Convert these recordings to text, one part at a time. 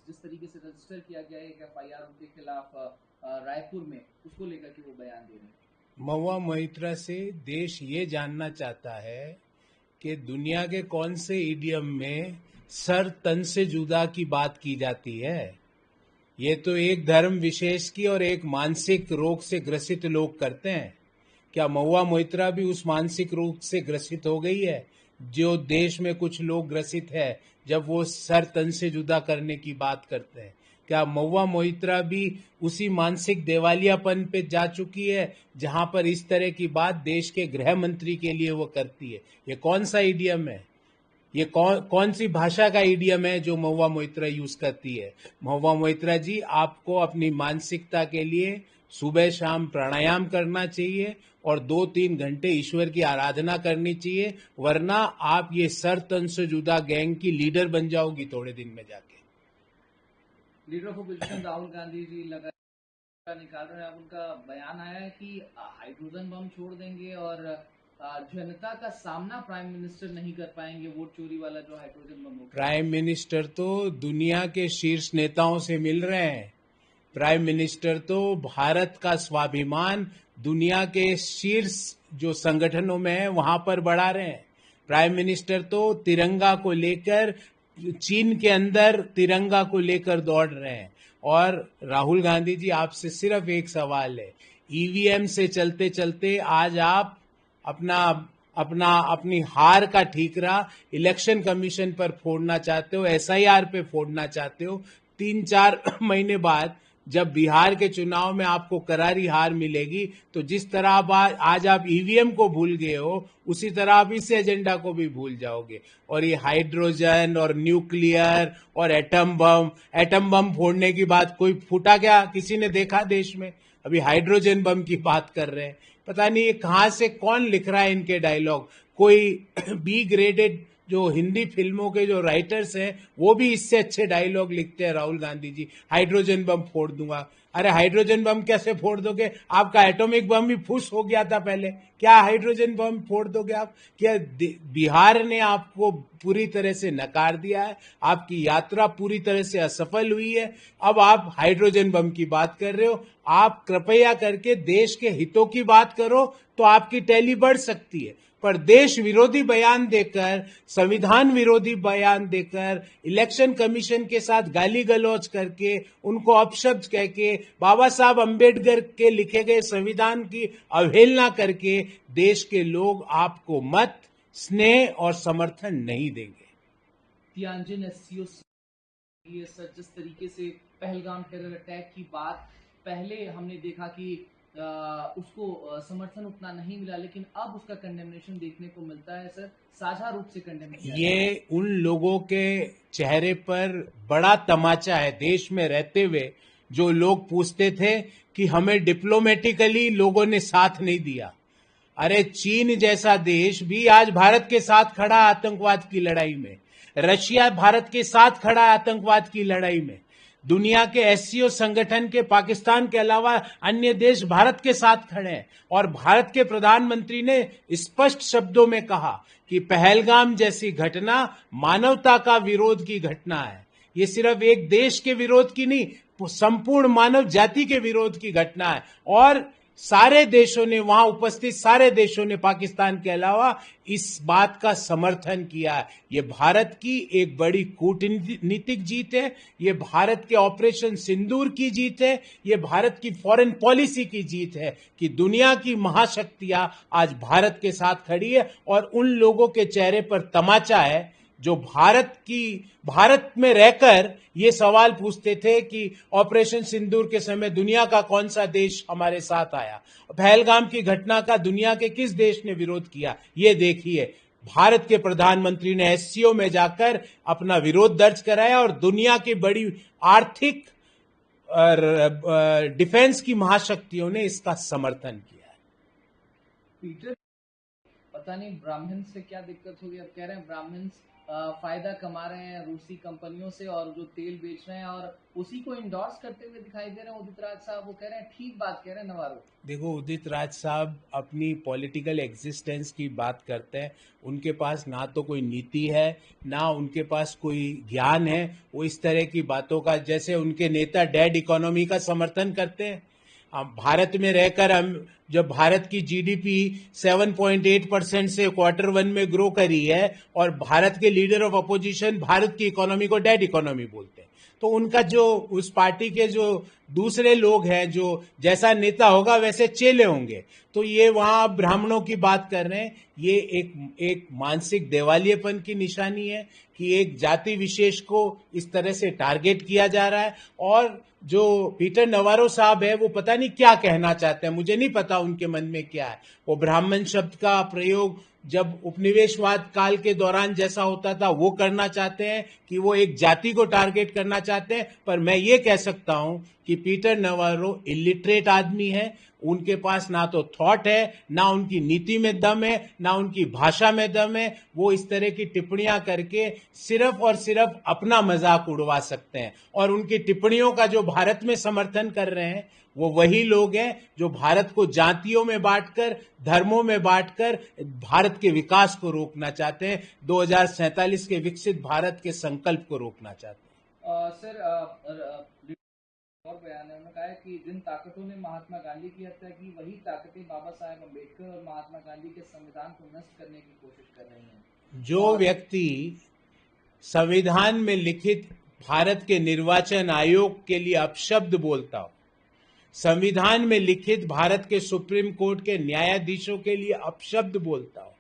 जिस तरीके से रजिस्टर किया गया है एक एफआईआर उनके खिलाफ रायपुर में, उसको लेकर के वो बयान दे रहे हैं। महुआ मोइत्रा से देश ये जानना चाहता है कि दुनिया के कौन से इडियम में सर तन से जुदा की बात की जाती है। ये तो एक धर्म विशेष की और एक मानसिक रोग से ग्रसित लोग करते हैं। क्या महुआ मोइत्रा भी उस मानसिक रोग से ग्रसित हो गई है जो देश में कुछ लोग ग्रसित है जब वो सर तन से जुदा करने की बात करते हैं? क्या महुआ मोइत्रा भी उसी मानसिक दिवालियापन पे जा चुकी है जहां पर इस तरह की बात देश के गृह मंत्री के लिए वो करती है? ये कौन सा इडियम है? ये कौन सी भाषा का इडियम है जो महुआ मोइत्रा यूज करती है? महुआ मोइत्रा जी, आपको अपनी मानसिकता के लिए सुबह शाम प्राणायाम करना चाहिए और 2-3 घंटे ईश्वर की आराधना करनी चाहिए, वरना आप ये सर तन से जुदा गैंग की लीडर बन जाओगी थोड़े दिन में जाके। Leader of opposition Rahul Gandhi ji लगातार निकाल रहे हैं। अब उनका बयान आया है कि हाइड्रोजन बम छोड़ देंगे और जनता का सामना प्राइम मिनिस्टर नहीं कर पाएंगे, वोट चोरी वाला जो हाइड्रोजन बम होगा। प्राइम मिनिस्टर तो दुनिया के शीर्ष नेताओं से मिल रहे हैं। प्राइम मिनिस्टर तो भारत का स्वाभिमान दुनिया के शीर्ष जो संगठनों में है वहां पर बढ़ा रहे हैं। प्राइम मिनिस्टर तो तिरंगा को लेकर चीन के अंदर तिरंगा को लेकर दौड़ रहे हैं। और राहुल गांधी जी, आपसे सिर्फ एक सवाल है, ईवीएम से चलते चलते आज आप अपना अपना अपनी हार का ठीकरा इलेक्शन कमीशन पर फोड़ना चाहते हो, एसआईआर पे फोड़ना चाहते हो। 3-4 महीने बाद जब बिहार के चुनाव में आपको करारी हार मिलेगी तो जिस तरह आज आप ईवीएम को भूल गए हो, उसी तरह आप इस एजेंडा को भी भूल जाओगे। और ये हाइड्रोजन और न्यूक्लियर और एटम बम फोड़ने की बात कोई फूटा क्या किसी ने देखा देश में? अभी हाइड्रोजन बम की बात कर रहे हैं। पता नहीं ये कहां से कौन लिख रहा है इनके डायलॉग। कोई बी ग्रेडेड जो हिंदी फिल्मों के जो राइटर्स हैं वो भी इससे अच्छे डायलॉग लिखते हैं। राहुल गांधी जी, हाइड्रोजन बम फोड़ दूंगा। अरे हाइड्रोजन बम कैसे फोड़ दोगे? आपका एटॉमिक बम भी फुस हो गया था पहले, क्या हाइड्रोजन बम फोड़ दोगे आप? क्या बिहार ने आपको पूरी तरह से नकार दिया है? आपकी यात्रा पूरी तरह से असफल हुई है। अब आप हाइड्रोजन बम की बात कर रहे हो। आप कृपया करके देश के हितों की बात करो तो आपकी टैली बढ़ सकती है, पर देश विरोधी बयान देकर, संविधान विरोधी बयान देकर, इलेक्शन कमीशन के साथ गाली गलौज करके, उनको अपशब्द कह के, बाबा साहब अंबेडकर के लिखे गए संविधान की अवहेलना करके देश के लोग आपको मत स्नेह और समर्थन नहीं देंगे। तियानजिन एससीओ सर, जिस तरीके से पहलगाम टेरर अटैक की बात पहले हमने देखा कि उसको समर्थन उतना नहीं मिला, लेकिन अब उसका कंडेमनेशन देखने को मिलता है सर, साझा रूप से कंडेमनेशन। ये उन लोगों के चेहरे पर बड़ा तमाचा है देश में रहते हुए जो लोग पूछते थे कि हमें डिप्लोमेटिकली लोगों ने साथ नहीं दिया। अरे चीन जैसा देश भी आज भारत के साथ खड़ा है आतंकवाद की लड़ाई में। रशिया भारत के साथ खड़ा है आतंकवाद की लड़ाई में। दुनिया के एससीओ संगठन के पाकिस्तान के अलावा अन्य देश भारत के साथ खड़े हैं। और भारत के प्रधानमंत्री ने स्पष्ट शब्दों में कहा कि पहलगाम जैसी घटना मानवता का विरोध की घटना है। ये सिर्फ एक देश के विरोध की नहीं, संपूर्ण मानव जाति के विरोध की घटना है। और सारे देशों ने, वहां उपस्थित सारे देशों ने पाकिस्तान के अलावा इस बात का समर्थन किया है। ये भारत की एक बड़ी कूटनीतिक जीत है, ये भारत के ऑपरेशन सिंदूर की जीत है, ये भारत की फॉरेन पॉलिसी की जीत है कि दुनिया की महाशक्तियां आज भारत के साथ खड़ी है। और उन लोगों के चेहरे पर तमाचा है जो भारत में रहकर ये सवाल पूछते थे कि ऑपरेशन सिंदूर के समय दुनिया का कौन सा देश हमारे साथ आया, पहलगाम की घटना का दुनिया के किस देश ने विरोध किया। ये देखिए, भारत के प्रधानमंत्री ने एससीओ में जाकर अपना विरोध दर्ज कराया और दुनिया की बड़ी आर्थिक डिफेंस की महाशक्तियों ने इसका समर्थन किया है। पीटर, पता नहीं ब्राह्मण से क्या दिक्कत होगी, अब कह रहे हैं ब्राह्मण फायदा कमा रहे हैं रूसी कंपनियों से और जो तेल बेच रहे हैं और उसी को इंडोर्स करते हुए दिखाई दे रहे हैं उदित राज साहब। वो कह रहे हैं, ठीक बात कह रहे हैं नवारो। देखो, उदित राज साहब अपनी पॉलिटिकल एग्जिस्टेंस की बात करते हैं। उनके पास ना तो कोई नीति है, ना उनके पास कोई ज्ञान है। वो इस तरह की बातों का, जैसे उनके नेता डेड इकोनॉमी का समर्थन करते हैं। हम भारत में रहकर, हम जब भारत की जीडीपी 7.8% से Q1 में ग्रो करी है और भारत के लीडर ऑफ अपोजिशन भारत की इकोनॉमी को डेड इकोनॉमी बोलते हैं, तो उनका जो उस पार्टी के जो दूसरे लोग हैं, जो जैसा नेता होगा वैसे चेले होंगे। तो ये वहां ब्राह्मणों की बात कर रहे हैं। ये एक मानसिक दिवालियेपन की निशानी है कि एक जाति विशेष को इस तरह से टारगेट किया जा रहा है। और जो पीटर नवारो साहब है, वो पता नहीं क्या कहना चाहते हैं, मुझे नहीं पता उनके मन में क्या है। वो ब्राह्मण शब्द का प्रयोग जब उपनिवेशवाद काल के दौरान जैसा होता था वो करना चाहते हैं, कि वो एक जाति को टारगेट करना चाहते हैं। पर मैं ये कह सकता हूं कि पीटर नवारो इलिटरेट आदमी है। उनके पास ना तो थॉट है, ना उनकी नीति में दम है, ना उनकी भाषा में दम है। वो इस तरह की टिप्पणियां करके सिर्फ और सिर्फ अपना मजाक उड़वा सकते हैं। और उनकी टिप्पणियों का जो भारत में समर्थन कर रहे हैं, वो वही लोग हैं जो भारत को जातियों में बांटकर, धर्मों में बांटकर भारत के विकास को रोकना चाहते हैं। 2047 के विकसित भारत के संकल्प को रोकना चाहते हैं। सर, और बयान है, उन्होंने कहा है कि जिन ताकतों ने महात्मा गांधी की हत्या की, वही ताकतें बाबा साहेब अम्बेडकर और महात्मा गांधी के संविधान को नष्ट करने की कोशिश कर रही हैं। जो व्यक्ति संविधान में लिखित भारत के निर्वाचन आयोग के लिए अपशब्द बोलता हो, संविधान में लिखित भारत के सुप्रीम कोर्ट के न्यायाधीशों के लिए अपशब्द बोलता हो,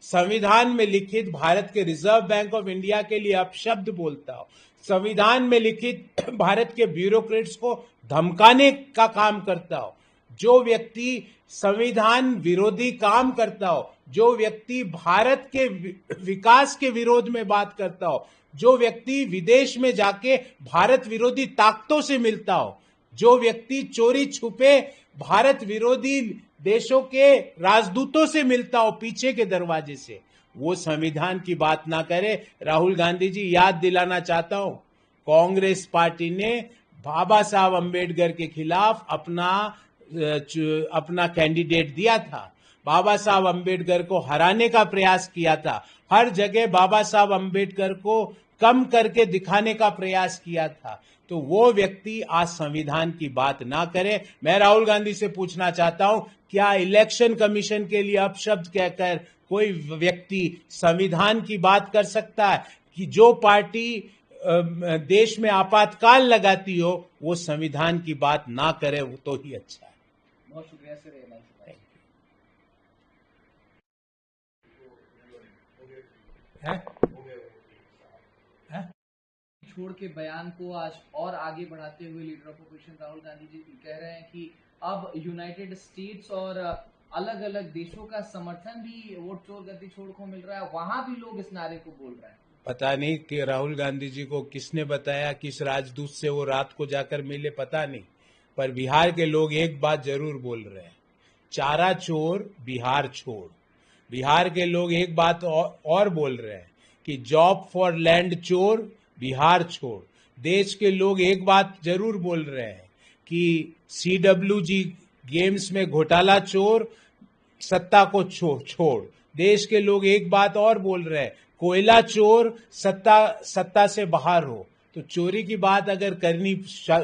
संविधान में लिखित भारत के रिजर्व बैंक ऑफ इंडिया के लिए अपशब्द बोलता हो, संविधान में लिखित भारत के ब्यूरोक्रेट्स को धमकाने का काम करता हो, जो व्यक्ति संविधान विरोधी काम करता हो, जो व्यक्ति भारत के विकास के विरोध में बात करता हो, जो व्यक्ति विदेश में जाके भारत विरोधी ताकतों से मिलता हो, जो व्यक्ति चोरी छुपे भारत विरोधी देशों के राजदूतों से मिलता हो पीछे के दरवाजे से, वो संविधान की बात ना करे। राहुल गांधी जी, याद दिलाना चाहता हूं, कांग्रेस पार्टी ने बाबा साहब अम्बेडकर के खिलाफ अपना कैंडिडेट दिया था। बाबा साहब अम्बेडकर को हराने का प्रयास किया था। हर जगह बाबा साहब अम्बेडकर को कम करके दिखाने का प्रयास किया था। तो वो व्यक्ति आज संविधान की बात ना करे। मैं राहुल गांधी से पूछना चाहता हूं, क्या इलेक्शन कमीशन के लिए अपशब्द कहकर कोई व्यक्ति संविधान की बात कर सकता है? कि जो पार्टी देश में आपातकाल लगाती हो वो संविधान की बात ना करे, वो तो ही अच्छा है। बहुत शुक्रिया सर। छोड़ के बयान को आज और आगे बढ़ाते हुए leader of opposition Rahul Gandhi ji कह रहे हैं कि अब यूनाइटेड स्टेट्स और अलग अलग देशों का समर्थन भी वोट चोर गद्दी छोड़ को मिल रहा है, वहां भी लोग इस नारे को बोल रहे हैं। पता नहीं कि राहुल गांधी जी को किसने बताया, किस राजदूत से वो रात को जाकर मिले, पता नहीं। पर बिहार के लोग एक बात जरूर बोल रहे हैं, चारा चोर बिहार छोड़। बिहार के लोग एक बात और बोल रहे हैं कि जॉब फॉर लैंड चोर बिहार छोड़। देश के लोग एक बात जरूर बोल रहे हैं कि CWG गेम्स में घोटाला चोर, सत्ता को छोड़। देश के लोग एक बात और बोल रहे हैं, कोयला चोर, सत्ता से बाहर हो। तो चोरी की बात अगर करनी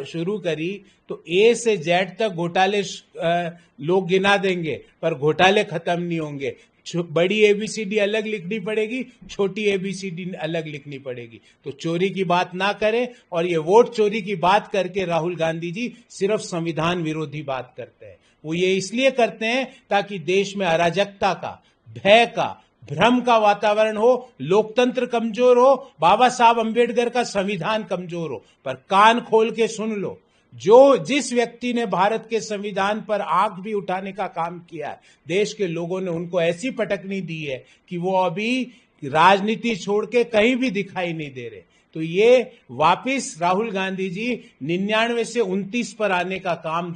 शुरू करी तो A से Z तक घोटाले लोग गिना देंगे, पर घोटाले खत्म नहीं होंगे। बड़ी ABCD अलग लिखनी पड़ेगी, छोटी ABCD अलग लिखनी पड़ेगी। तो चोरी की बात ना करें। और ये वोट चोरी की बात करके राहुल गांधी जी सिर्फ संविधान विरोधी बात करते हैं। वो ये इसलिए करते हैं ताकि देश में अराजकता का, भय का, भ्रम का वातावरण हो, लोकतंत्र कमजोर हो, बाबा साहब अम्बेडकर का संविधान कमजोर हो। पर कान खोल के सुन लो, जिस व्यक्ति ने भारत के संविधान पर आंख भी उठाने का काम किया है, देश के लोगों ने उनको ऐसी पटकनी दी है कि वो अभी राजनीति छोड़ के कहीं भी दिखाई नहीं दे रहे। तो ये वापिस राहुल गांधी जी 99 से 29 पर आने का काम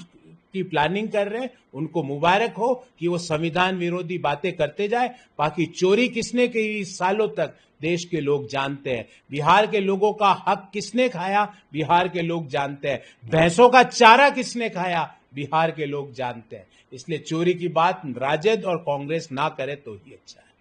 की प्लानिंग कर रहे हैं, उनको मुबारक हो कि वो संविधान विरोधी बातें करते जाए। बाकी चोरी किसने की सालों तक देश के लोग जानते हैं। बिहार के लोगों का हक किसने खाया, बिहार के लोग जानते हैं। भैंसों का चारा किसने खाया, बिहार के लोग जानते हैं। इसलिए चोरी की बात राजद और कांग्रेस ना करे तो ही अच्छा है।